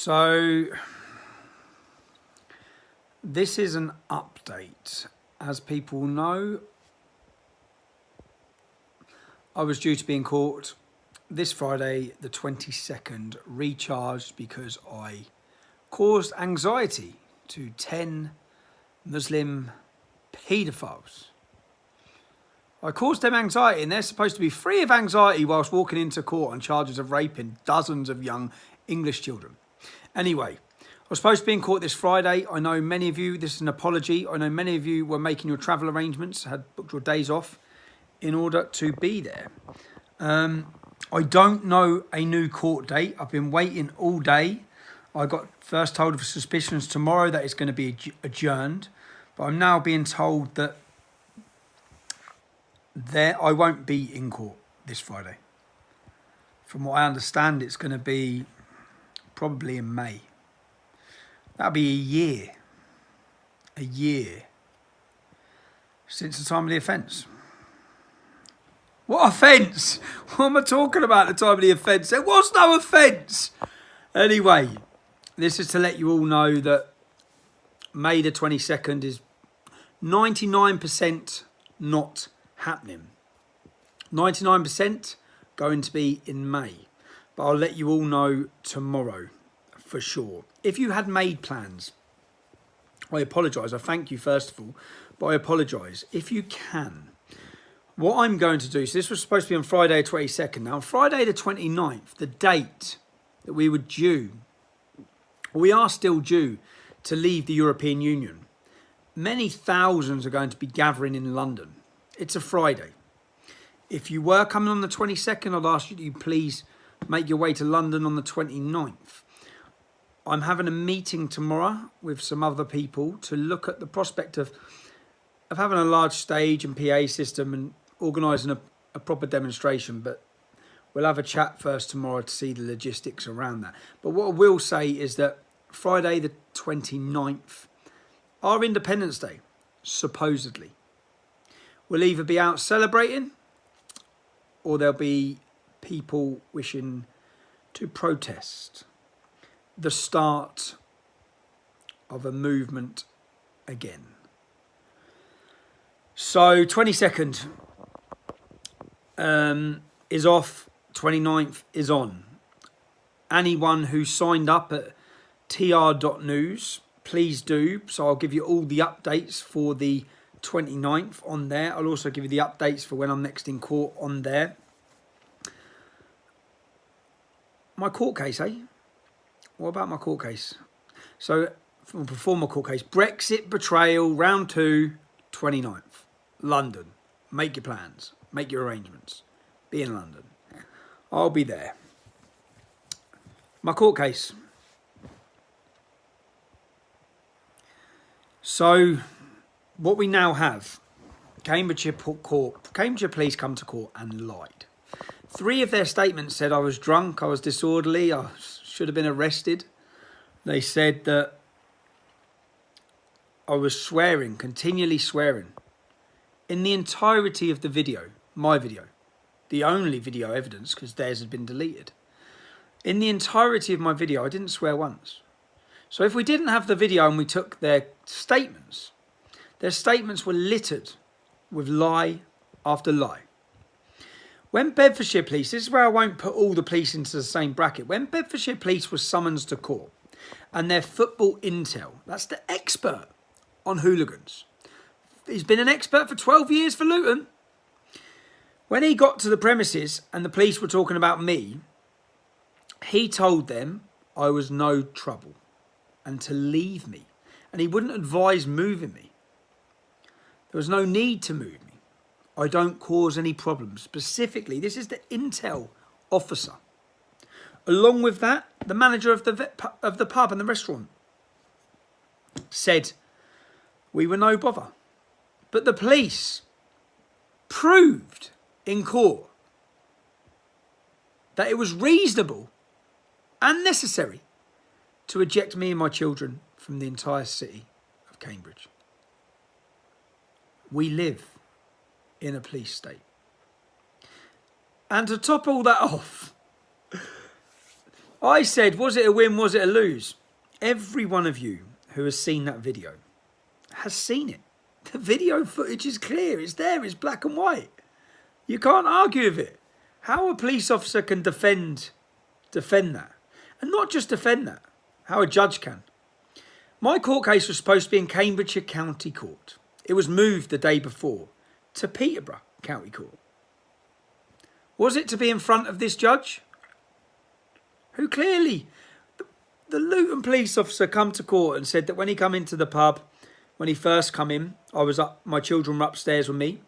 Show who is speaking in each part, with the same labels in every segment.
Speaker 1: So this is an update. As people know, I was due to be in court this Friday, the 22nd, recharged because I caused anxiety to 10 Muslim paedophiles. I caused them anxiety, and they're supposed to be free of anxiety whilst walking into court on charges of raping dozens of young English children. Anyway, I was supposed to be in court this Friday. I know many of you, this is an apology, I know many of you were making your travel arrangements, had booked your days off in order to be there. I don't know a new court date. I've been waiting all day. I got first told of suspicions tomorrow that it's going to be adjourned, but I'm now being told that I won't be in court this Friday. From what I understand, it's going to be probably in May. That'll be a year since the time of the offence. What offence? What am I talking about, the time of the offence? There was no offence. Anyway, this is to let you all know that May the 22nd is 99% not happening. 99% going to be in May. But I'll let you all know tomorrow for sure. If you had made plans, I apologise. I thank you first of all, but I apologise. If you can, what I'm going to do, so this was supposed to be on Friday the 22nd. Now on Friday the 29th, the date that we are still due to leave the European Union. Many thousands are going to be gathering in London. It's a Friday. If you were coming on the 22nd, I'd ask you to please make your way to London on the 29th. I'm having a meeting tomorrow with some other people to look at the prospect of having a large stage and PA system and organising a proper demonstration, but we'll have a chat first tomorrow to see the logistics around that. But what I will say is that Friday the 29th, our Independence Day, supposedly, will either be out celebrating or there'll be people wishing to protest the start of a movement again. So 22nd is off, 29th is on. Anyone who signed up at tr.news, please do. So I'll give you all the updates for the 29th on there. I'll also give you the updates for when I'm next in court on there. My court case, eh? What about my court case? So, before my court case, Brexit betrayal, round 2, 29th. London. Make your plans. Make your arrangements. Be in London. I'll be there. My court case. So, what we now have, Cambridgeshire Police come to court and lied. 3 of their statements said I was drunk, I was disorderly, I should have been arrested. They said that I was swearing, continually swearing. In the entirety of the video, my video, the only video evidence because theirs had been deleted. In the entirety of my video, I didn't swear once. So if we didn't have the video and we took their statements were littered with lie after lie. When Bedfordshire Police, this is where I won't put all the police into the same bracket. When Bedfordshire Police was summoned to court and their football intel, that's the expert on hooligans. He's been an expert for 12 years for Luton. When he got to the premises and the police were talking about me, he told them I was no trouble and to leave me. And he wouldn't advise moving me. There was no need to move me. I don't cause any problems. Specifically, this is the intel officer. Along with that, the manager of the pub and the restaurant said we were no bother. But the police proved in court that it was reasonable and necessary to eject me and my children from the entire city of Cambridge. We live in a police state. And to top all that off, I said, was it a win, was it a lose? Every one of you who has seen that video has seen it. The video footage is clear. It's there. It's black and white. You can't argue with it. How a police officer can defend that. And not just defend that. How a judge can. My court case was supposed to be in Cambridgeshire County Court. It was moved the day before to Peterborough County Court. Was it to be in front of this judge? Who clearly, the Luton police officer come to court and said that when he come into the pub, when he first come in, my children were upstairs with me.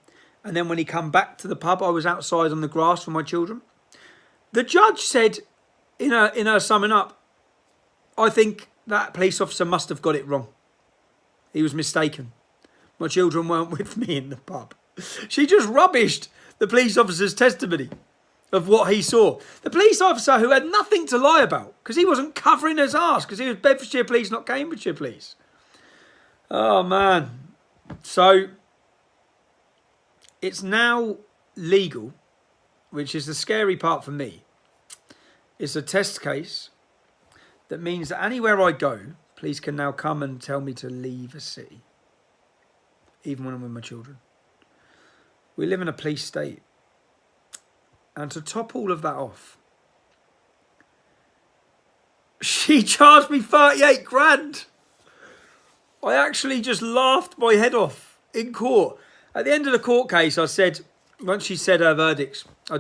Speaker 1: And then when he come back to the pub, I was outside on the grass with my children. The judge said, in her summing up, I think that police officer must have got it wrong. He was mistaken. My children weren't with me in the pub. She just rubbished the police officer's testimony of what he saw. The police officer who had nothing to lie about because he wasn't covering his arse because he was Bedfordshire Police, not Cambridgeshire Police. Oh, man. So, it's now legal, which is the scary part for me. It's a test case that means that anywhere I go, police can now come and tell me to leave a city, even when I'm with my children. We live in a police state. And to top all of that off, she charged me 38 grand. I actually just laughed my head off in court. At the end of the court case, I said, once she said her verdicts, I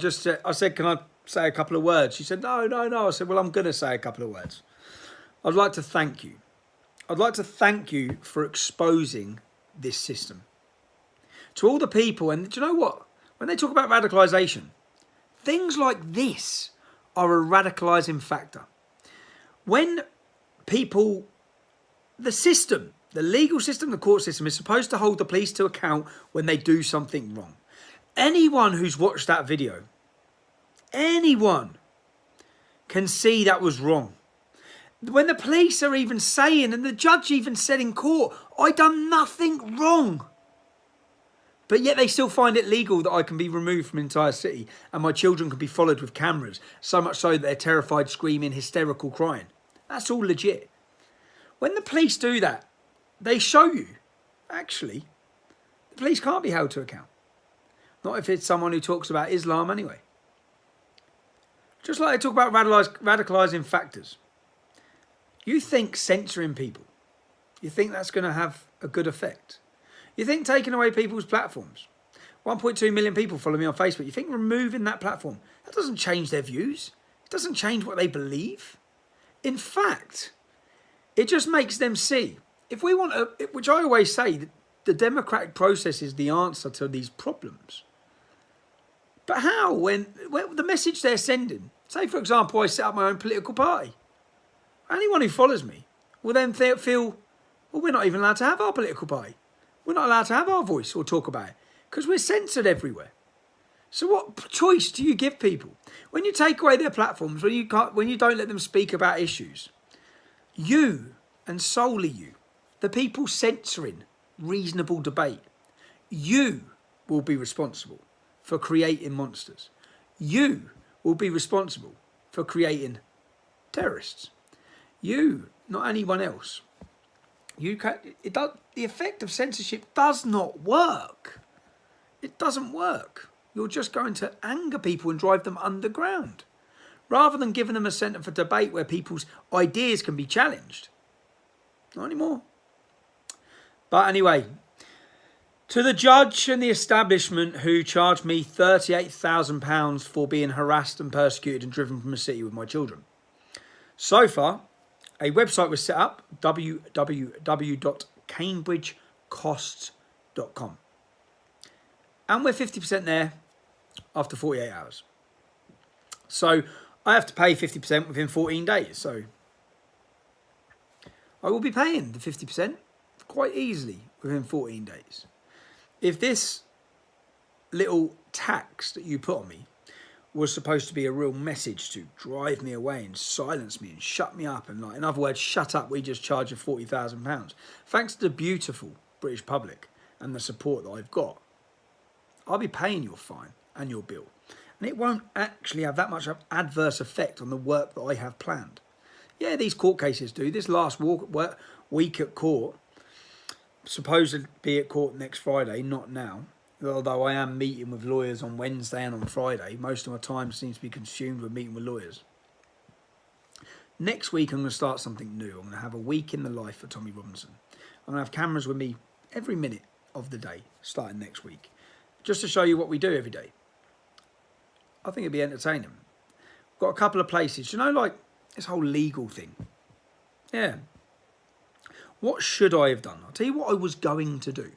Speaker 1: said, can I say a couple of words? She said, no. I said, well, I'm going to say a couple of words. I'd like to thank you. I'd like to thank you for exposing this system. To all the people, and do you know what? When they talk about radicalisation, things like this are a radicalising factor. When people, the system, the legal system, the court system is supposed to hold the police to account when they do something wrong. Anyone who's watched that video, anyone can see that was wrong. When the police are even saying, and the judge even said in court, I done nothing wrong. But yet they still find it legal that I can be removed from an entire city and my children can be followed with cameras, so much so that they're terrified, screaming, hysterical, crying. That's all legit. When the police do that, they show you, actually, the police can't be held to account. Not if it's someone who talks about Islam anyway. Just like they talk about radicalising factors. You think censoring people, you think that's going to have a good effect? You think taking away people's platforms? 1.2 million people follow me on Facebook. You think removing that platform, that doesn't change their views? It doesn't change what they believe? In fact, it just makes them see. If we want to, which I always say, the democratic process is the answer to these problems. But how? When the message they're sending, say for example, I set up my own political party. Anyone who follows me will then feel, well, we're not even allowed to have our political party. We're not allowed to have our voice or talk about it because we're censored everywhere. So what choice do you give people? When you take away their platforms, when you don't let them speak about issues, you, and solely you, the people censoring reasonable debate, you will be responsible for creating monsters. You will be responsible for creating terrorists. You, not anyone else. The effect of censorship does not work. It doesn't work. You're just going to anger people and drive them underground, rather than giving them a centre for debate where people's ideas can be challenged. Not anymore. But anyway, to the judge and the establishment who charged me £38,000 for being harassed and persecuted and driven from a city with my children. So far, a website was set up, www.cambridgecosts.com. And we're 50% there after 48 hours. So I have to pay 50% within 14 days. So I will be paying the 50% quite easily within 14 days. If this little tax that you put on me was supposed to be a real message to drive me away and silence me and shut me up and, like, in other words, shut up, we just charge you £40,000. Thanks to the beautiful British public and the support that I've got, I'll be paying your fine and your bill. And it won't actually have that much adverse effect on the work that I have planned. Yeah, these court cases do. This last week at court, supposed to be at court next Friday, not now. Although I am meeting with lawyers on Wednesday and on Friday. Most of my time seems to be consumed with meeting with lawyers. Next week I'm going to start something new. I'm going to have a week in the life of Tommy Robinson. I'm going to have cameras with me every minute of the day, starting next week. Just to show you what we do every day. I think it'd be entertaining. We've got a couple of places. You know, like this whole legal thing. Yeah. What should I have done? I'll tell you what I was going to do.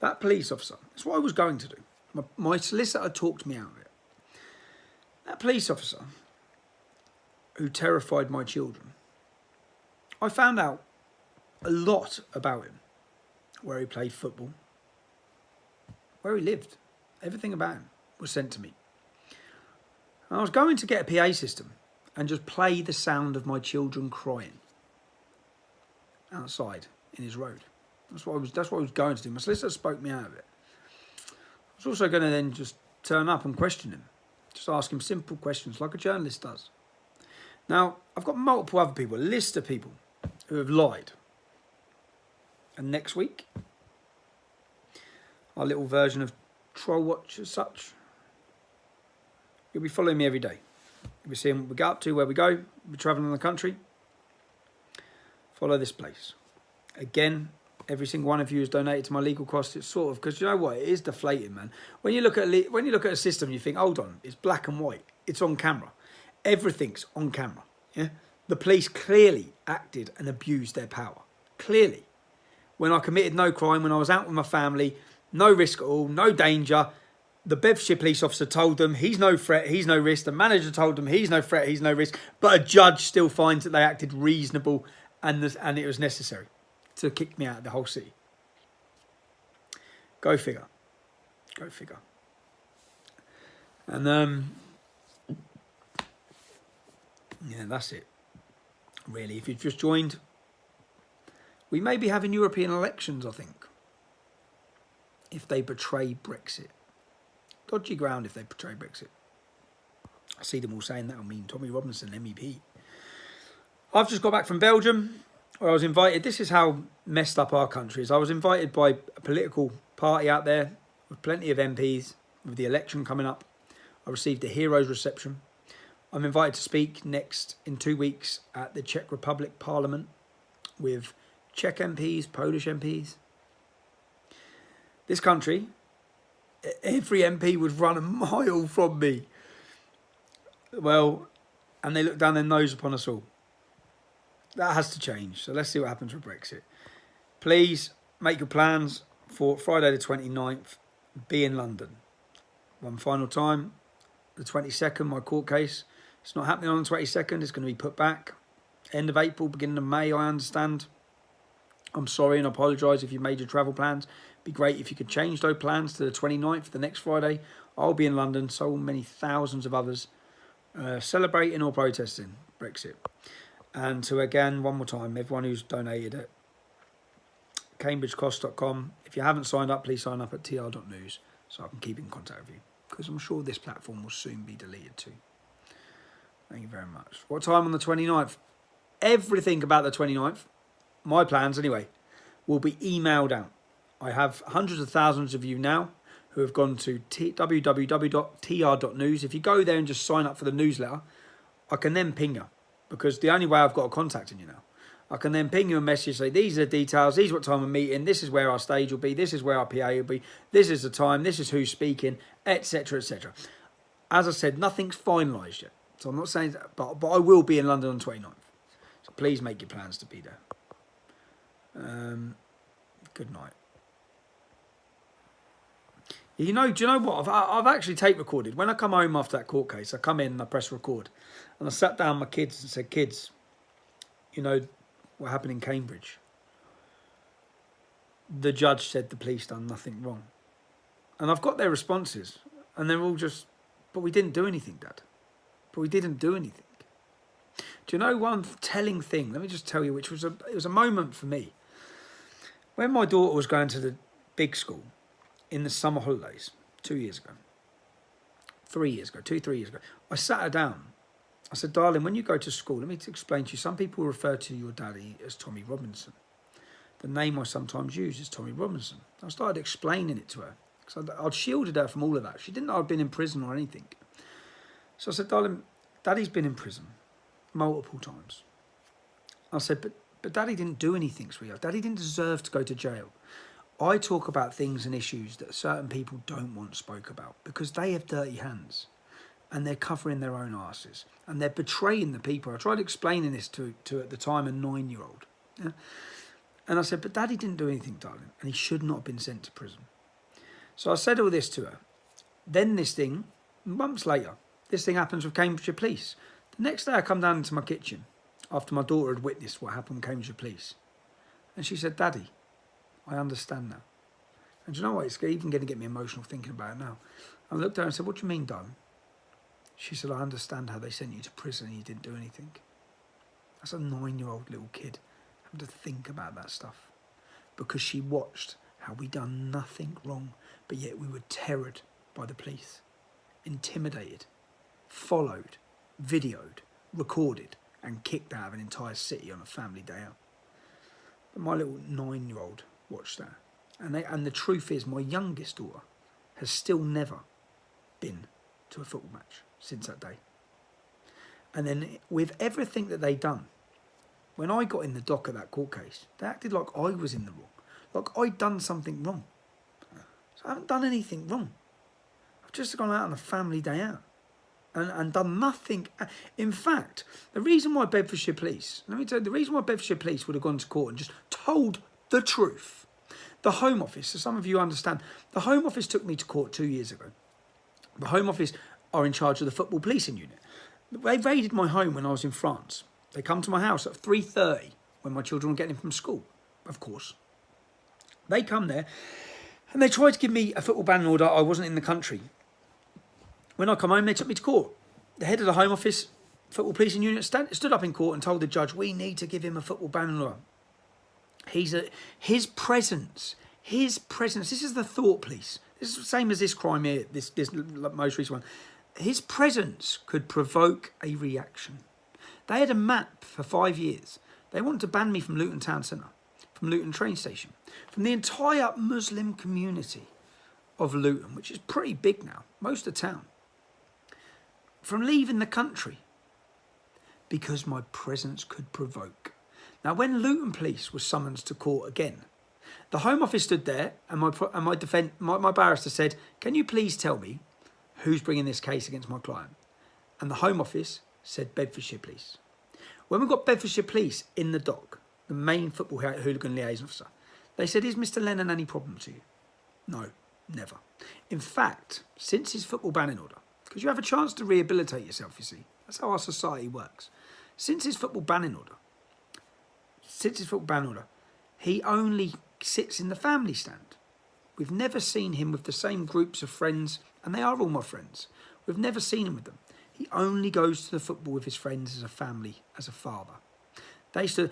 Speaker 1: That police officer, that's what I was going to do. My solicitor talked me out of it. That police officer who terrified my children, I found out a lot about him. Where he played football, where he lived, everything about him was sent to me. And I was going to get a PA system and just play the sound of my children crying outside in his road. That's what I was going to do. My solicitor spoke me out of it. I was also going to then just turn up and question him. Just ask him simple questions like a journalist does. Now, I've got multiple other people, a list of people who have lied. And next week, our little version of Troll Watch as such, you'll be following me every day. You'll be seeing what we get up to, where we go. We'll be travelling in the country. Follow this place. Again, every single one of you has donated to my legal costs. It's sort of, because you know what, it is deflating, man. When you look at a system, you think, hold on, it's black and white. It's on camera. Everything's on camera. Yeah, the police clearly acted and abused their power. Clearly, when I committed no crime, when I was out with my family, no risk at all, no danger. The Bedfordshire police officer told them he's no threat, he's no risk. The manager told them he's no threat, he's no risk. But a judge still finds that they acted reasonable and it was necessary to kick me out of the whole city. Go figure. Go figure. And yeah, that's it. Really, if you've just joined, we may be having European elections, I think, if they betray Brexit. Dodgy ground if they betray Brexit. I see them all saying that'll mean Tommy Robinson, MEP. I've just got back from Belgium, where I was invited. This is how messed up our country is. I was invited by a political party out there with plenty of MPs, with the election coming up. I received a hero's reception. I'm invited to speak next in 2 weeks at the Czech Republic Parliament with Czech MPs, Polish MPs. This country, every MP would run a mile from me. Well, and they look down their nose upon us all. That has to change. So let's see what happens with Brexit. Please make your plans for Friday the 29th. Be in London. One final time. The 22nd, my court case. It's not happening on the 22nd. It's going to be put back. End of April, beginning of May, I understand. I'm sorry and apologise if you made your travel plans. It'd be great if you could change those plans to the 29th, the next Friday. I'll be in London, so many thousands of others, celebrating or protesting Brexit. And to, again, one more time, everyone who's donated at cambridgecost.com, if you haven't signed up, please sign up at tr.news so I can keep in contact with you, because I'm sure this platform will soon be deleted too. Thank you very much. What time on the 29th? Everything about the 29th, my plans anyway, will be emailed out. I have hundreds of thousands of you now who have gone to www.tr.news. If you go there and just sign up for the newsletter, I can then ping you, because the only way I've got of contacting you now. I can then ping you a message, say, these are the details, these are what time we're meeting, this is where our stage will be, this is where our PA will be, this is the time, this is who's speaking, etc., etc. As I said, nothing's finalised yet. So I'm not saying that, but I will be in London on the 29th. So please make your plans to be there. Good night. You know, do you know what? I've actually tape recorded. When I come home after that court case, I come in and I press record. And I sat down with my kids and said, kids, you know what happened in Cambridge? The judge said the police done nothing wrong. And I've got their responses. And they're all just, but we didn't do anything, Dad. But we didn't do anything. Do you know one telling thing? Let me just tell you, which was it was a moment for me. When my daughter was going to the big school in the summer holidays 2 years ago, 3 years ago, 2, 3 years ago. I sat her down. I said, darling, when you go to school, let me explain to you, some people refer to your daddy as Tommy Robinson. The name I sometimes use is Tommy Robinson. I started explaining it to her, because I'd shielded her from all of that. She didn't know I'd been in prison or anything. So I said, darling, Daddy's been in prison multiple times. I said, but Daddy didn't do anything, sweetheart. Daddy didn't deserve to go to jail. I talk about things and issues that certain people don't want spoke about because they have dirty hands and they're covering their own asses and they're betraying the people. I tried explaining this to at the time, a 9-year-old. Yeah? And I said, but Daddy didn't do anything, darling, and he should not have been sent to prison. So I said all this to her. Then this thing, months later, this thing happens with Cambridgeshire Police. The next day I come down into my kitchen after my daughter had witnessed what happened with Cambridgeshire Police. And she said, Daddy, I understand now. And do you know what? It's even going to get me emotional thinking about it now. I looked at her and said, what do you mean, darling? She said, I understand how they sent you to prison and you didn't do anything. That's a 9-year-old little kid having to think about that stuff. Because she watched how we done nothing wrong, but yet we were terrored by the police. Intimidated, followed, videoed, recorded, and kicked out of an entire city on a family day out. But my little 9-year-old watched that. And the truth is, my youngest daughter has still never been to a football match since that day. And then with everything that they'd done, when I got in the dock of that court case, they acted like I was in the wrong. Like I'd done something wrong. So I haven't done anything wrong. I've just gone out on a family day out and done nothing. In fact, the reason why Bedfordshire Police, let me tell you, the reason why Bedfordshire Police would have gone to court and just told the truth. The Home Office, so some of you understand, the Home Office took me to court 2 years ago. The Home Office are in charge of the football policing unit. They raided my home when I was in France. They come to my house at 3:30 when my children were getting from school, of course. They come there and they tried to give me a football ban order. I wasn't in the country. When I come home, they took me to court. The head of the Home Office football policing unit stood up in court and told the judge, we need to give him a football ban order. His presence, this is the thought police. This is the same as this crime here, this most recent one. His presence could provoke a reaction. They had a map for 5 years. They wanted to ban me from Luton Town Centre, from Luton train station, from the entire Muslim community of Luton, which is pretty big now, most of town, from leaving the country because my presence could provoke. Now, when Luton Police was summoned to court again, the Home Office stood there and my barrister said, can you please tell me who's bringing this case against my client? And the Home Office said Bedfordshire Police. When we got Bedfordshire Police in the dock, the main football hooligan liaison officer, they said, is Mr. Lennon any problem to you? No, never. In fact, since his football banning order, because you have a chance to rehabilitate yourself, you see, that's how our society works. Since his football banning order, he only sits in the family stand. We've never seen him with the same groups of friends, and they are all my friends. We've never seen him with them. He only goes to the football with his friends as a family, as a father. They said,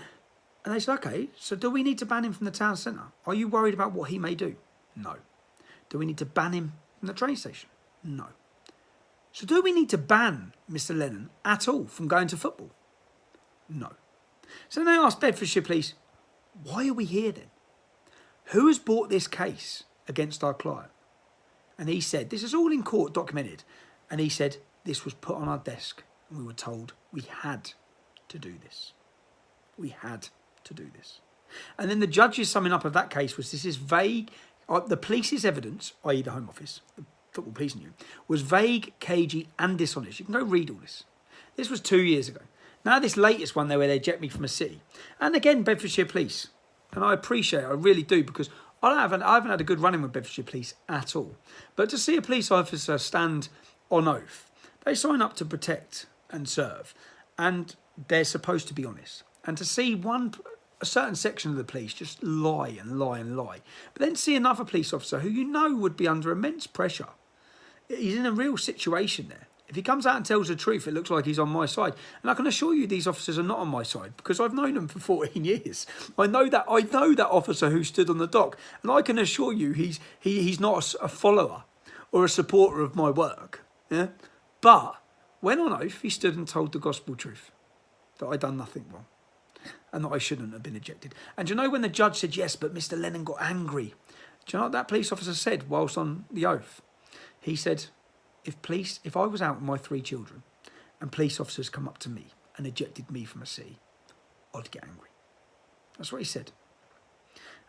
Speaker 1: okay, so do we need to ban him from the town centre? Are you worried about what he may do? No. Do we need to ban him from the train station? No. So do we need to ban Mr. Lennon at all from going to football? No. So then they asked Bedfordshire Police, why are we here then? Who has brought this case against our client? And he said, this is all in court documented. And he said, this was put on our desk. And we were told we had to do this. We had to do this. And then the judge's summing up of that case was, this is vague. The police's evidence, i.e. the Home Office, the football policing unit, was vague, cagey and dishonest. You can go read all this. This was 2 years ago. Now this latest one there where they eject me from a city. And again, Bedfordshire Police. And I appreciate it, I really do, because I haven't had a good run-in with Bedfordshire Police at all. But to see a police officer stand on oath, they sign up to protect and serve. And they're supposed to be honest. And to see a certain section of the police just lie and lie and lie. But then see another police officer who you know would be under immense pressure. He's in a real situation there. If he comes out and tells the truth, it looks like he's on my side. And I can assure you these officers are not on my side because I've known them for 14 years. I know that officer who stood on the dock. And I can assure you he's not a follower or a supporter of my work. Yeah? But when on oath, he stood and told the gospel truth, that I'd done nothing wrong and that I shouldn't have been ejected. And do you know when the judge said, yes, but Mr. Lennon got angry? Do you know what that police officer said whilst on the oath? He said, if I was out with my 3 children and police officers come up to me and ejected me from a city, I'd get angry. That's what he said.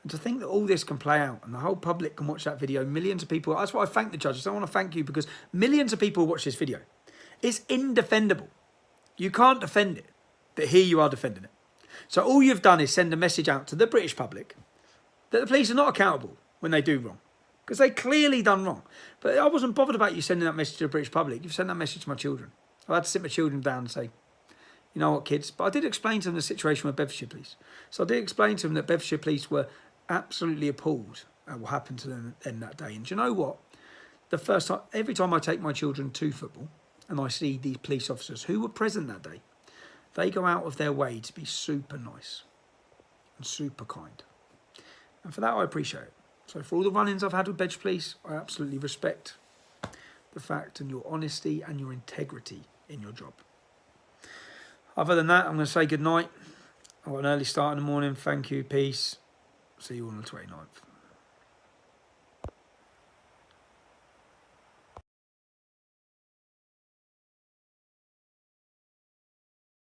Speaker 1: And to think that all this can play out and the whole public can watch that video, millions of people, that's why I thank the judges. I want to thank you because millions of people watch this video. It's indefendable. You can't defend it, but here you are defending it. So all you've done is send a message out to the British public that the police are not accountable when they do wrong, because they clearly done wrong. But I wasn't bothered about you sending that message to the British public. You've sent that message to my children. I had to sit my children down and say, you know what, kids? But I did explain to them the situation with Bedfordshire Police. So I did explain to them that Bedfordshire Police were absolutely appalled at what happened to them in that day. And do you know what? The first time, every time I take my children to football and I see these police officers who were present that day, they go out of their way to be super nice and super kind. And for that, I appreciate it. So for all the run-ins I've had with Bedfordshire Police, I absolutely respect the fact and your honesty and your integrity in your job. Other than that, I'm going to say good night. I've got an early start in the morning. Thank you. Peace. See you on the 29th.